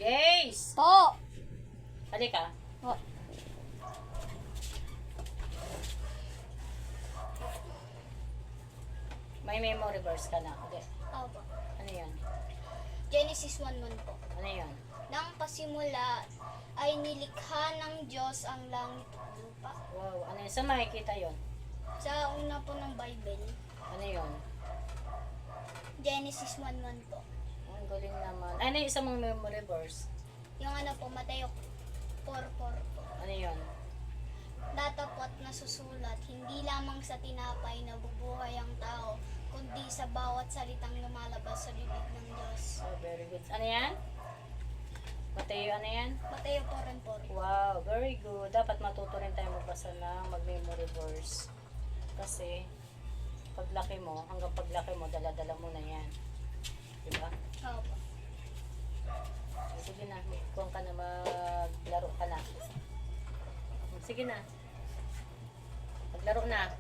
Jace! Po. Halika. Po. May memory verse ka na. Okay. Opo. Ano yan? Genesis 1:1 po. Ano yan? Nang pasimula ay nilikha ng Diyos ang langit at lupa. Wow. Ano yan? Saan makikita yon? Sa una po ng Bible, Ano yon? Genesis 1:1 po. Ang galing naman. Ano yung isang mong memory verse? Yung ano po, Mateo 4:4 po. Ano yon? Datapot na susulat, hindi lamang sa tinapay na bubuhay ang tao, kundi sa bawat salitang lumalabas sa bibig ng Diyos. Oh, very good. Ano yan? Mateo, ano yan? Mateo 4:4. Wow, very good. Dapat matuto rin tayo magbasa ng mag-memory verse. Kasi, paglaki mo, hanggang paglaki mo, dala-dala mo na yan. Diba? Opo. Sige na, kung ka na maglaro ka na. Sige na. Maglaro na.